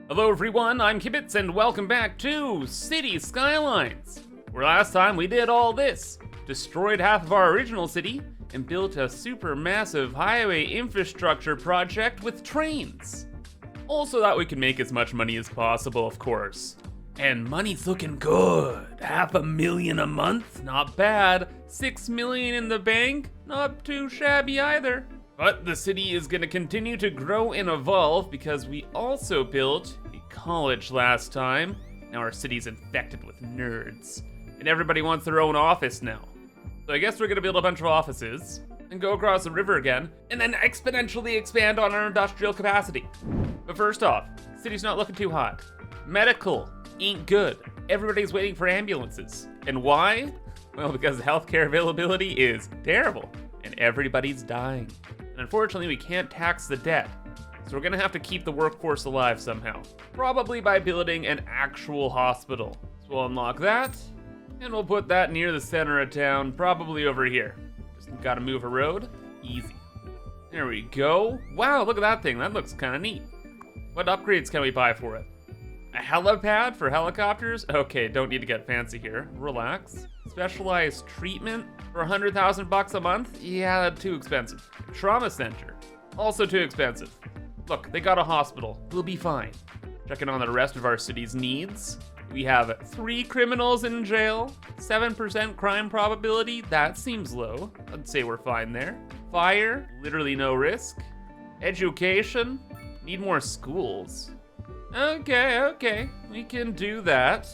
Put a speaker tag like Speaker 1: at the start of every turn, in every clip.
Speaker 1: Hello everyone, I'm ImKibitz and welcome back to City Skylines, where last time we did all this, destroyed half of our original city, and built a super massive highway infrastructure project with trains. All so that we can make as much money as possible, of course. And money's looking good. $500,000 a month, not bad. 6 million in the bank, not too shabby either. But the city is gonna continue to grow and evolve because we also built a college last time. Now our city's infected with nerds. And everybody wants their own office now. So I guess we're gonna build a bunch of offices and go across the river again, and then exponentially expand on our industrial capacity. But first off, city's not looking too hot. Medical ain't good. Everybody's waiting for ambulances. And why? Well, because healthcare availability is terrible, and everybody's dying. And unfortunately, we can't tax the debt. So we're gonna have to keep the workforce alive somehow. Probably by building an actual hospital. So we'll unlock that, and we'll put that near the center of town, probably over here. Just gotta move a road, easy. There we go. Wow, look at that thing, that looks kinda neat. What upgrades can we buy for it? A helipad for helicopters? Okay, don't need to get fancy here, relax. Specialized treatment for 100,000 bucks a month? Yeah, too expensive. Trauma center, also too expensive. Look, they got a hospital, we'll be fine. Checking on the rest of our city's needs. We have 3 criminals in jail, 7% crime probability, that seems low. I'd say we're fine there. Fire, literally no risk. Education, need more schools. Okay, we can do that.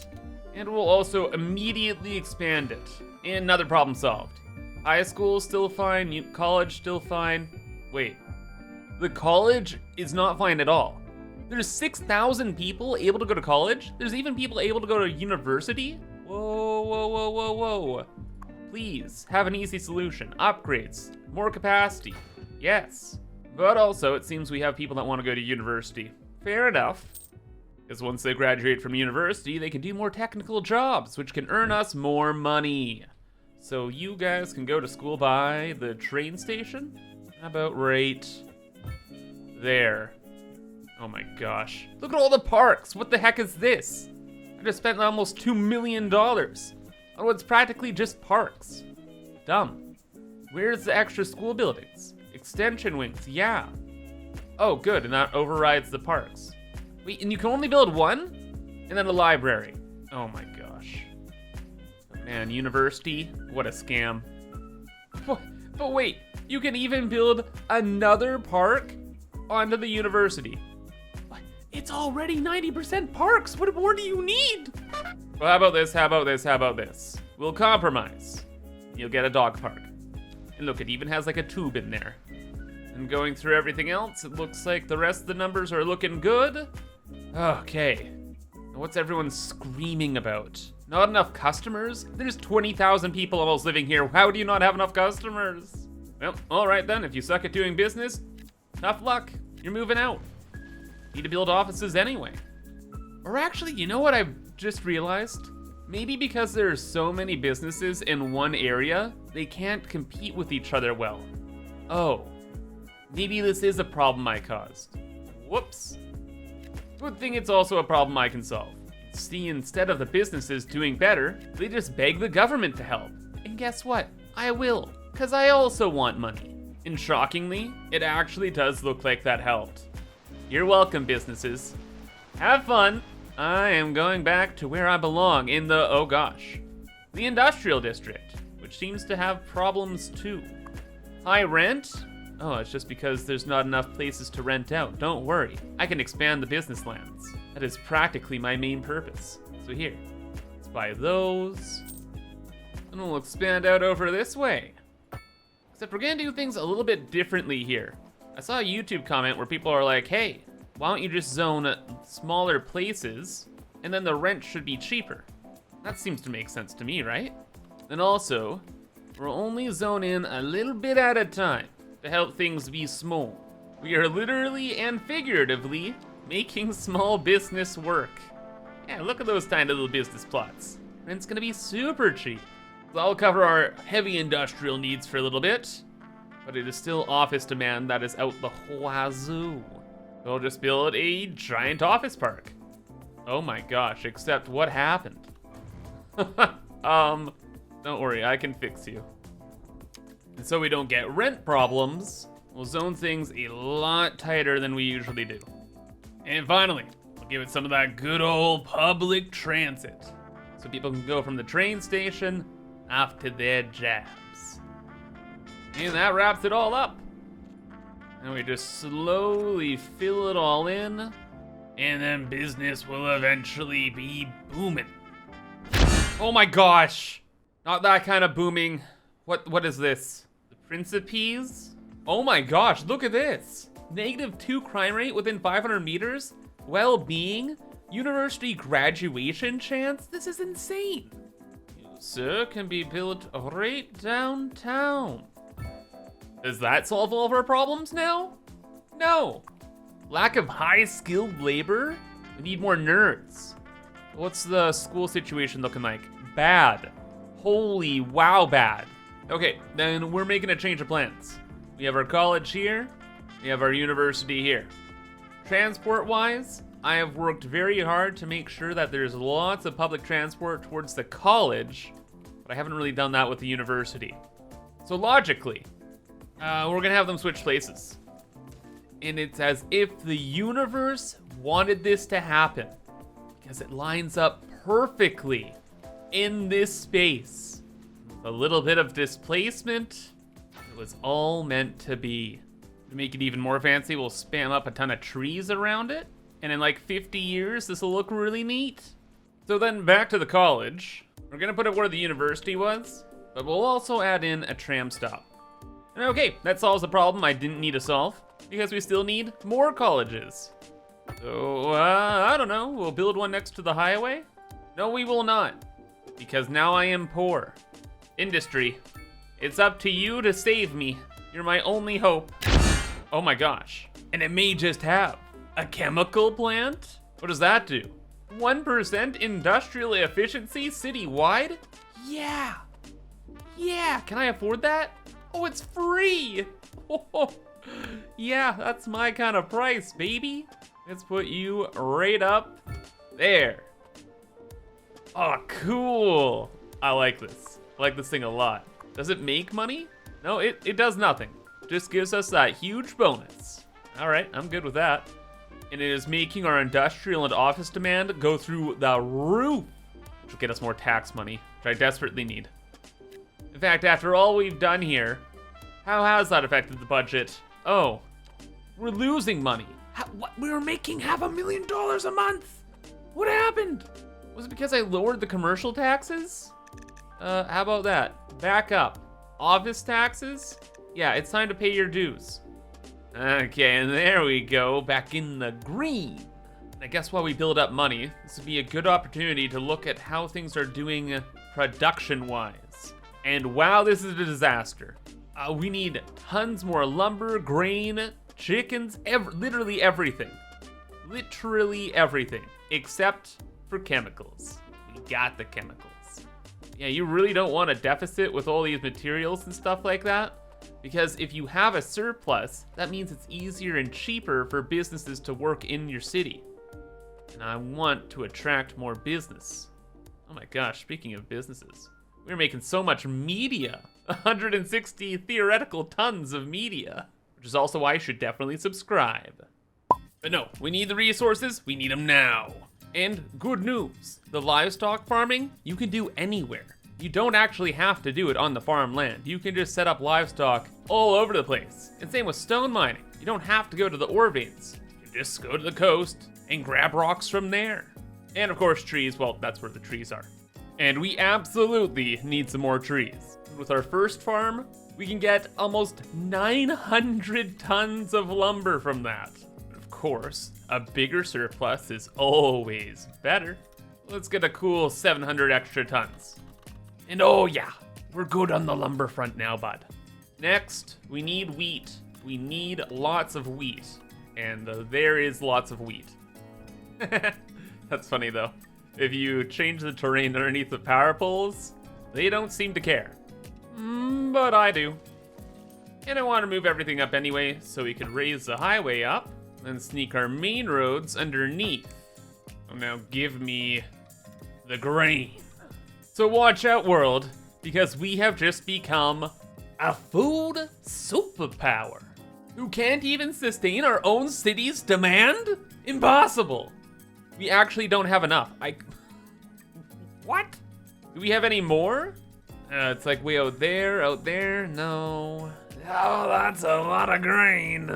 Speaker 1: And we'll also immediately expand it. And another problem solved. High school still fine, college still fine. Wait, the college is not fine at all. There's 6,000 people able to go to college? There's even people able to go to university? Whoa. Please, have an easy solution. Upgrades, more capacity, yes. But also, it seems we have people that want to go to university. Fair enough. Because once they graduate from university, they can do more technical jobs, which can earn us more money. So you guys can go to school by the train station? How about right there? Oh my gosh. Look at all the parks. What the heck is this? I just spent almost $2 million on what's practically just parks. Dumb. Where's the extra school buildings? Extension wings, yeah. Oh good, and that overrides the parks. Wait, and you can only build one? And then a library. Oh my gosh. Man, university, what a scam. But wait, you can even build another park onto the university. It's already 90% parks, what more do you need? Well, how about this? We'll compromise. You'll get a dog park. And look, it even has like a tube in there. And going through everything else, it looks like the rest of the numbers are looking good. Okay, what's everyone screaming about? Not enough customers? There's 20,000 people almost living here. How do you not have enough customers? Well, all right then, if you suck at doing business, tough luck, you're moving out. Need to build offices anyway. Or actually, you know what I've just realized? Maybe because there are so many businesses in one area, they can't compete with each other well. Oh, maybe this is a problem I caused. Whoops. Good thing it's also a problem I can solve. See, instead of the businesses doing better, they just beg the government to help. And guess what? I will, because I also want money. And shockingly, it actually does look like that helped. You're welcome, businesses. Have fun. I am going back to where I belong in the, oh gosh, the industrial district, which seems to have problems too. High rent? Oh, it's just because there's not enough places to rent out. Don't worry, I can expand the business lands. That is practically my main purpose. So here, let's buy those. And we'll expand out over this way. Except we're gonna do things a little bit differently here. I saw a YouTube comment where people are like, hey, why don't you just zone smaller places and then the rent should be cheaper? That seems to make sense to me, right? And also, we'll only zone in a little bit at a time to help things be small. We are literally and figuratively making small business work. Yeah, look at those tiny little business plots. Rent's gonna be super cheap. So I'll cover our heavy industrial needs for a little bit, but it is still office demand that is out the wazoo. We'll just build a giant office park. Oh my gosh, except what happened? Don't worry, I can fix you. And so we don't get rent problems, we'll zone things a lot tighter than we usually do. And finally, we'll give it some of that good old public transit, so people can go from the train station off to their jobs. And that wraps it all up. And we just slowly fill it all in, and then business will eventually be booming. Oh my gosh! Not that kind of booming. What is this? The Principes? Oh my gosh, look at this! -2 crime rate within 500 meters? Well-being? University graduation chance? This is insane! You, sir, can be built right downtown. Does that solve all of our problems now? No! Lack of high-skilled labor? We need more nerds. What's the school situation looking like? Bad. Holy wow, bad. Okay, then we're making a change of plans. We have our college here, we have our university here. Transport-wise, I have worked very hard to make sure that there's lots of public transport towards the college, but I haven't really done that with the university. So logically, we're gonna have them switch places. And it's as if the universe wanted this to happen, because it lines up perfectly in this space. With a little bit of displacement, it was all meant to be. To make it even more fancy, we'll spam up a ton of trees around it, and in like 50 years, this will look really neat. So then back to the college. We're gonna put it where the university was, but we'll also add in a tram stop. And okay, that solves the problem I didn't need to solve, because we still need more colleges. So, I don't know, we'll build one next to the highway? No, we will not, because now I am poor. Industry, it's up to you to save me. You're my only hope. Oh my gosh, and it may just have a chemical plant? What does that do? 1% industrial efficiency citywide? Yeah, can I afford that? Oh, it's free! Oh, yeah, that's my kind of price, baby. Let's put you right up there. Oh, cool. I like this. I like this thing a lot. Does it make money? No, it does nothing. Just gives us that huge bonus. All right, I'm good with that. And it is making our industrial and office demand go through the roof, which will get us more tax money, which I desperately need. In fact, after all we've done here, how has that affected the budget? Oh, we're losing money. What? We were making $500,000 a month. What happened? Was it because I lowered the commercial taxes? How about that? Back up. Office taxes? Yeah, it's time to pay your dues. Okay, and there we go, back in the green. I guess while we build up money, this would be a good opportunity to look at how things are doing production-wise. And wow, this is a disaster. We need tons more lumber, grain, chickens, literally everything. Literally everything, except for chemicals. We got the chemicals. Yeah, you really don't want a deficit with all these materials and stuff like that, because if you have a surplus, that means it's easier and cheaper for businesses to work in your city. And I want to attract more business. Oh my gosh, speaking of businesses, we're making so much media. 160 theoretical tons of media, which is also why you should definitely subscribe. But no, we need the resources, we need them now. And good news, the livestock farming, you can do anywhere. You don't actually have to do it on the farmland. You can just set up livestock all over the place. And same with stone mining. You don't have to go to the ore veins. You just go to the coast and grab rocks from there. And of course trees, well, that's where the trees are. And we absolutely need some more trees. With our first farm, we can get almost 900 tons of lumber from that. But of course, a bigger surplus is always better. Let's get a cool 700 extra tons. And oh yeah, we're good on the lumber front now, bud. Next, we need wheat. We need lots of wheat. And there is lots of wheat. That's funny though. If you change the terrain underneath the power poles, they don't seem to care. But I do. And I want to move everything up anyway, so we can raise the highway up. then sneak our main roads underneath. So now give me the grain. So watch out, world, because we have just become a food superpower who can't even sustain our own city's demand? Impossible. We actually don't have enough. What? Do we have any more? It's like way out there, no. Oh, that's a lot of grain.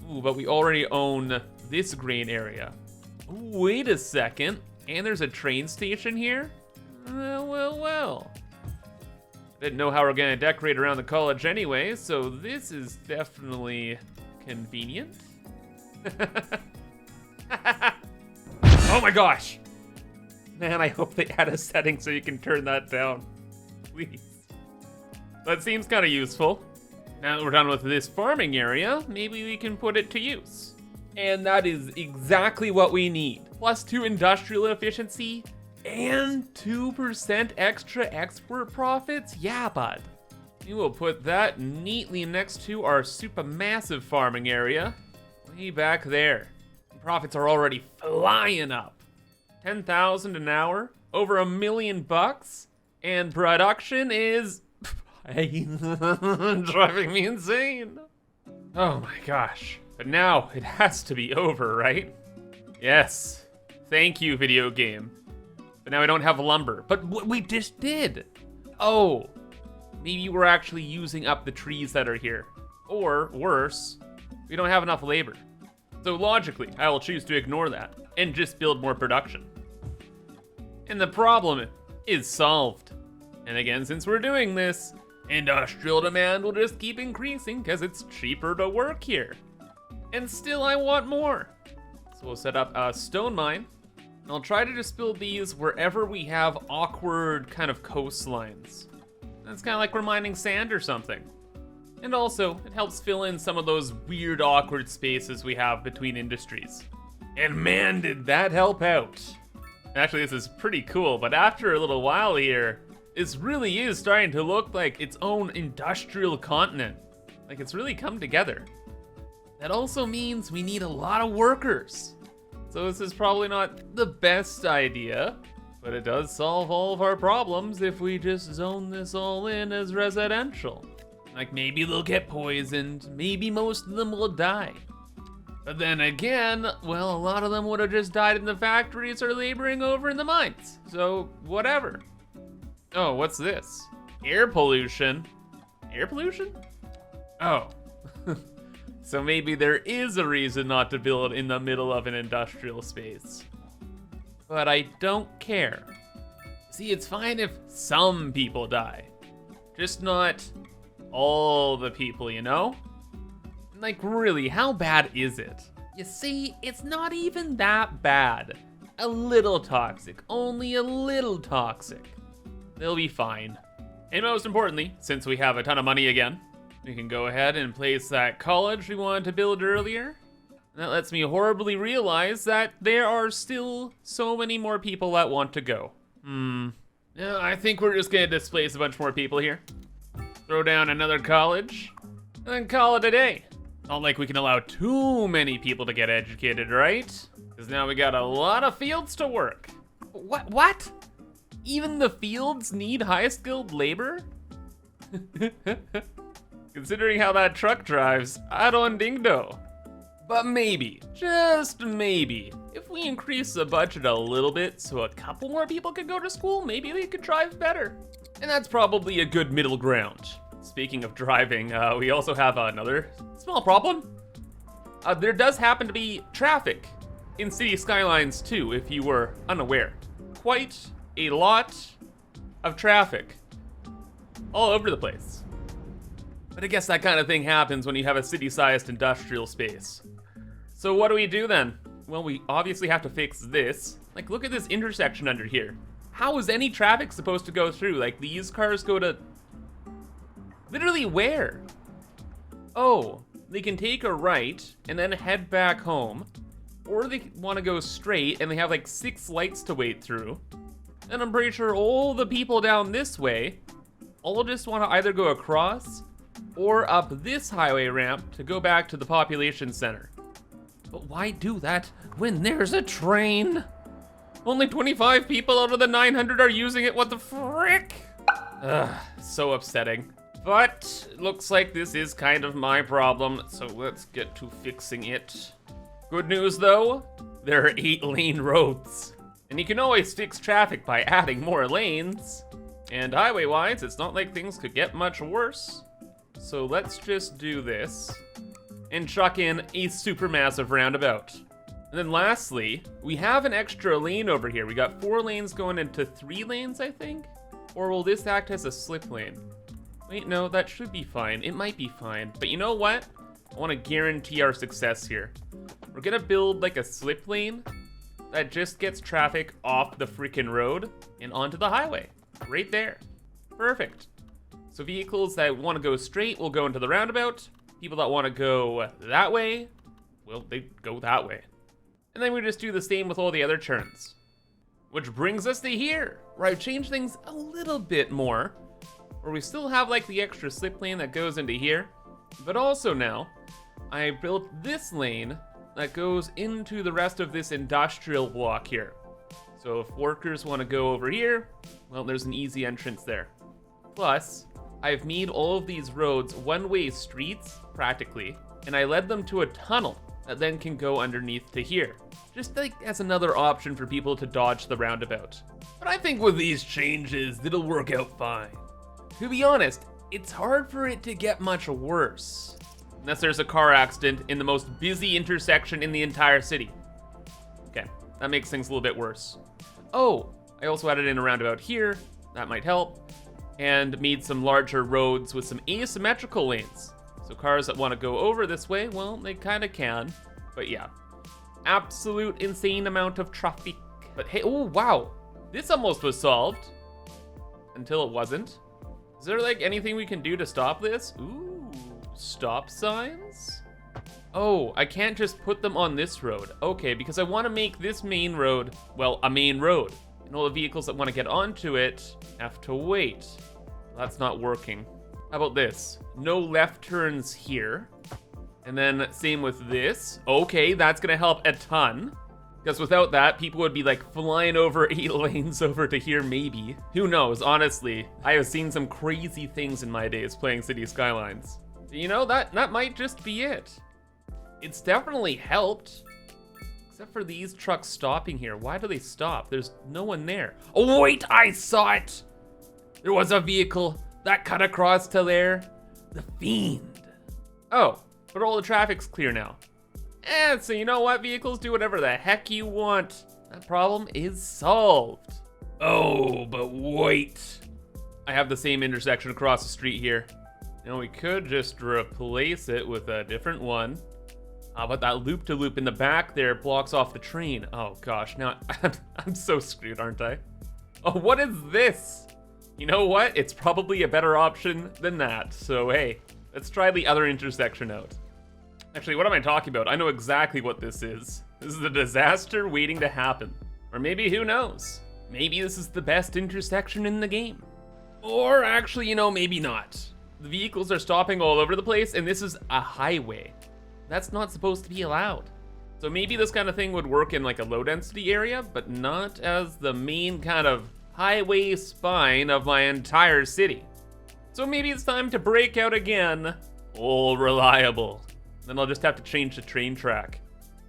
Speaker 1: Ooh, but we already own this grain area. Ooh, wait a second, and there's a train station here? Well. Didn't know how we're gonna decorate around the college anyway, so this is definitely convenient. Oh my gosh! Man, I hope they add a setting so you can turn that down. Please. That seems kind of useful. Now that we're done with this farming area, maybe we can put it to use. And that is exactly what we need. +2 industrial efficiency and 2% extra export profits? Yeah, bud. We will put that neatly next to our supermassive farming area. Way back there. Profits are already flying up. 10,000 an hour, over $1 million bucks, and production is driving me insane. Oh my gosh. But now it has to be over, right? Yes. Thank you, video game. But now I don't have lumber. But we just did. Oh, maybe we're actually using up the trees that are here. Or worse, we don't have enough labor. So logically, I will choose to ignore that and just build more production. And the problem is solved. And again, since we're doing this, industrial demand will just keep increasing because it's cheaper to work here. And still I want more. So we'll set up a stone mine. I'll try to just build these wherever we have awkward kind of coastlines. That's kind of like we're mining sand or something. And also, it helps fill in some of those weird, awkward spaces we have between industries. And man, did that help out. Actually, this is pretty cool, but after a little while here, this really is starting to look like its own industrial continent. Like it's really come together. That also means we need a lot of workers. So this is probably not the best idea, but it does solve all of our problems if we just zone this all in as residential. Like maybe they'll get poisoned, maybe most of them will die. But then again, well, a lot of them would have just died in the factories or laboring over in the mines. So whatever. Oh, what's this? Air pollution. Air pollution? Oh. So maybe there is a reason not to build in the middle of an industrial space. But I don't care. See, it's fine if some people die. Just not all the people, you know? Like really, how bad is it? You see, it's not even that bad. A little toxic, only a little toxic. They'll be fine. And most importantly, since we have a ton of money again, we can go ahead and place that college we wanted to build earlier. And that lets me horribly realize that there are still so many more people that want to go. Yeah, I think we're just gonna displace a bunch more people here. Throw down another college, and then call it a day. Not like we can allow too many people to get educated, right? Because now we got a lot of fields to work. What? Even the fields need high-skilled labor? Considering how that truck drives, I don't think so. But maybe, just maybe, if we increase the budget a little bit so a couple more people could go to school, maybe they could drive better. And that's probably a good middle ground. Speaking of driving, we also have another small problem. There does happen to be traffic in City Skylines too, if you were unaware. Quite a lot of traffic all over the place. But I guess that kind of thing happens when you have a city-sized industrial space. So what do we do then? Well, we obviously have to fix this. Like, look at this intersection under here. How is any traffic supposed to go through? Like, these cars go to... literally where? Oh, they can take a right and then head back home. Or they want to go straight and they have like 6 lights to wait through. And I'm pretty sure all the people down this way all just want to either go across or up this highway ramp to go back to the population center. But why do that when there's a train? Only 25 people out of the 900 are using it, what the frick? Ugh, so upsetting. But looks like this is kind of my problem, so let's get to fixing it. Good news though, there are 8-lane roads. And you can always fix traffic by adding more lanes. And highway-wise, it's not like things could get much worse. So let's just do this and chuck in a supermassive roundabout. And then lastly, we have an extra lane over here. We got 4 lanes going into 3 lanes, I think? Or will this act as a slip lane? Wait, no, that should be fine. It might be fine. But you know what? I want to guarantee our success here. We're gonna build like a slip lane that just gets traffic off the freaking road and onto the highway. Right there. Perfect. So vehicles that want to go straight will go into the roundabout. People that want to go that way, well, they go that way. And then we just do the same with all the other turns. Which brings us to here, where I've changed things a little bit more. Where we still have like the extra slip lane that goes into here. But also now, I built this lane that goes into the rest of this industrial block here. So if workers want to go over here, well, there's an easy entrance there. Plus, I've made all of these roads one-way streets, practically, and I led them to a tunnel that then can go underneath to here. Just like as another option for people to dodge the roundabout. But I think with these changes, it'll work out fine. To be honest, it's hard for it to get much worse. Unless there's a car accident in the most busy intersection in the entire city. Okay, that makes things a little bit worse. Oh, I also added in a roundabout here, that might help. And made some larger roads with some asymmetrical lanes. So cars that want to go over this way, well, they kind of can. But yeah, absolute insane amount of traffic. But hey, oh wow, this almost was solved. Until it wasn't. Is there like anything we can do to stop this? Ooh, stop signs? Oh, I can't just put them on this road. Okay, because I want to make this main road, well, a main road. And all the vehicles that want to get onto it have to wait. That's not working. How about this? No left turns here. And then same with this. Okay, that's gonna help a ton. Because without that, people would be like flying over 8 lanes over to here maybe. Who knows, honestly. I have seen some crazy things in my days playing City Skylines. You know, that might just be it. It's definitely helped. Except for these trucks stopping here. Why do they stop? There's no one there. Oh wait, I saw it! There was a vehicle that cut across to there. The Fiend. Oh, but all the traffic's clear now. So you know what, vehicles, do whatever the heck you want. That problem is solved. Oh, but wait. I have the same intersection across the street here. You know, we could just replace it with a different one. But that loop-to-loop in the back there blocks off the train. Oh gosh, now I'm so screwed, aren't I? Oh, what is this? You know what? It's probably a better option than that. So hey, let's try the other intersection out. Actually, what am I talking about? I know exactly what this is. This is a disaster waiting to happen. Or maybe, who knows? Maybe this is the best intersection in the game. Or actually, you know, maybe not. The vehicles are stopping all over the place, and this is a highway. That's not supposed to be allowed. So maybe this kind of thing would work in like a low density area, but not as the main kind of highway spine of my entire city. So maybe it's time to break out again. All reliable. Then I'll just have to change the train track.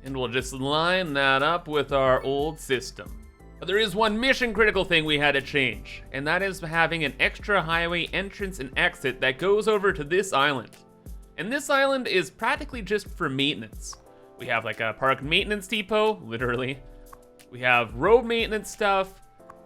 Speaker 1: And we'll just line that up with our old system. But there is one mission critical thing we had to change, and that is having an extra highway entrance and exit that goes over to this island. And this island is practically just for maintenance. We have like a park maintenance depot, literally. We have road maintenance stuff,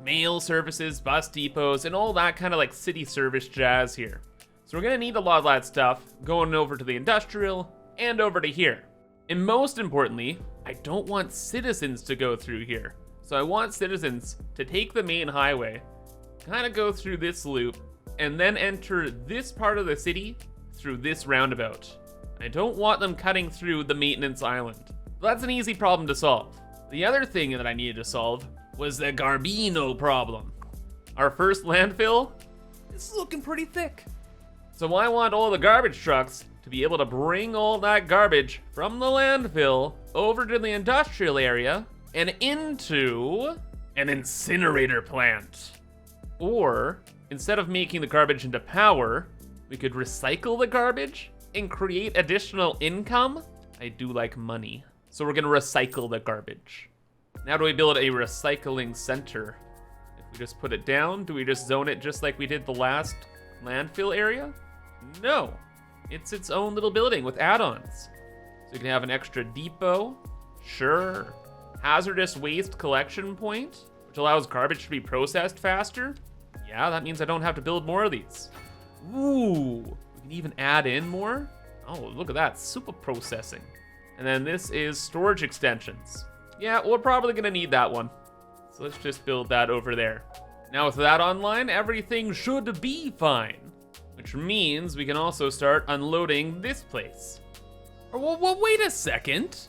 Speaker 1: mail services, bus depots, and all that kind of like city service jazz here. So we're gonna need a lot of that stuff going over to the industrial and over to here. And most importantly, I don't want citizens to go through here. So I want citizens to take the main highway, kind of go through this loop, and then enter this part of the city through this roundabout. I don't want them cutting through the maintenance island. That's an easy problem to solve. The other thing that I needed to solve was the Garbino problem. Our first landfill is looking pretty thick. So I want all the garbage trucks to be able to bring all that garbage from the landfill over to the industrial area and into an incinerator plant. Or, instead of making the garbage into power, we could recycle the garbage and create additional income. I do like money. So we're gonna recycle the garbage. Now do we build a recycling center? If we just put it down, do we just zone it just like we did the last landfill area? No, it's its own little building with add-ons. So you can have an extra depot, sure. Hazardous waste collection point, which allows garbage to be processed faster. Yeah, that means I don't have to build more of these. Ooh, we can even add in more. Oh, look at that, super processing. And then this is storage extensions. Yeah, we're probably gonna need that one. So let's just build that over there. Now with that online, everything should be fine. Which means we can also start unloading this place. Oh, well, wait a second.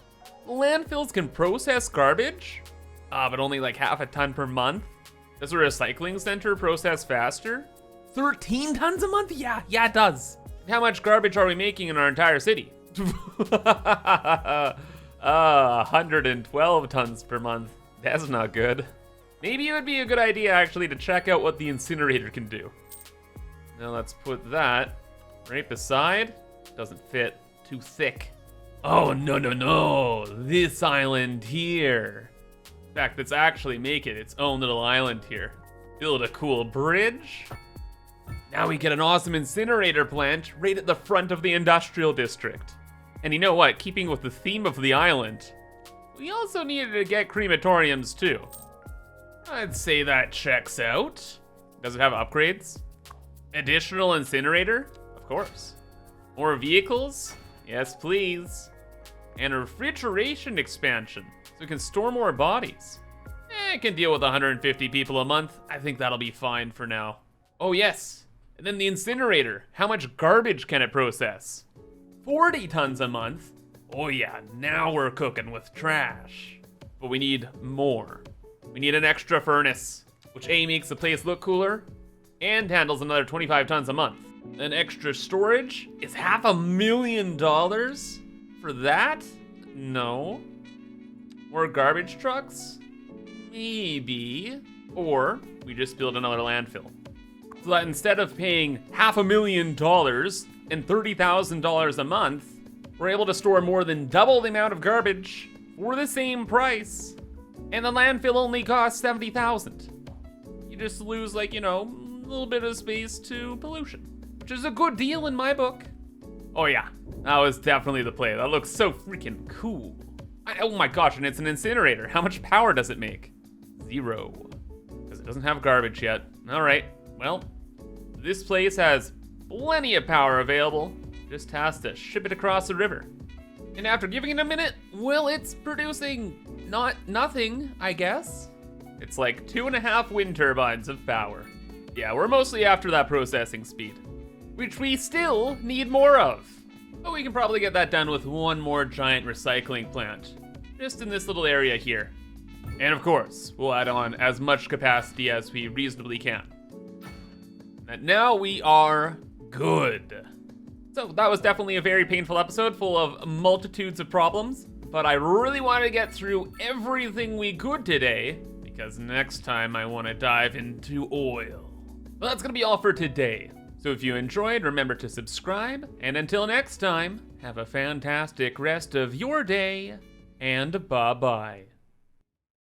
Speaker 1: Landfills can process garbage? But only like half a ton per month? Does a recycling center process faster? 13 tons a month? Yeah, it does. How much garbage are we making in our entire city? 112 tons per month. That's not good. Maybe it would be a good idea actually to check out what the incinerator can do. Now let's put that right beside. Doesn't fit, too thick. Oh, no. This island here. In fact, let's actually make it its own little island here. Build a cool bridge. Now we get an awesome incinerator plant right at the front of the industrial district. And you know what? Keeping with the theme of the island, we also needed to get crematoriums too. I'd say that checks out. Does it have upgrades? Additional incinerator? Of course. More vehicles? Yes, please. And a refrigeration expansion, so we can store more bodies. It can deal with 150 people a month. I think that'll be fine for now. Oh yes, and then the incinerator. How much garbage can it process? 40 tons a month. Oh yeah, now we're cooking with trash. But we need more. We need an extra furnace, which A, makes the place look cooler, and handles another 25 tons a month. An extra storage is $500,000 for that? No. More garbage trucks? Maybe. Or we just build another landfill. So that instead of paying $500,000 and $30,000 a month, we're able to store more than double the amount of garbage for the same price. And the landfill only costs $70,000. You just lose, like, a little bit of space to pollution, which is a good deal in my book. Oh yeah, that was definitely the play. That looks so freaking cool. Oh my gosh, and it's an incinerator. How much power does it make? 0, because it doesn't have garbage yet. All right, well, this place has plenty of power available. Just has to ship it across the river. And after giving it a minute, well, it's producing nothing, I guess. It's like 2.5 wind turbines of power. Yeah, we're mostly after that processing speed, which we still need more of. But we can probably get that done with one more giant recycling plant, just in this little area here. And of course, we'll add on as much capacity as we reasonably can. And now we are good. So that was definitely a very painful episode full of multitudes of problems, but I really wanted to get through everything we could today, because next time I want to dive into oil. But that's gonna be all for today. So if you enjoyed, remember to subscribe, and until next time, have a fantastic rest of your day, and bye-bye.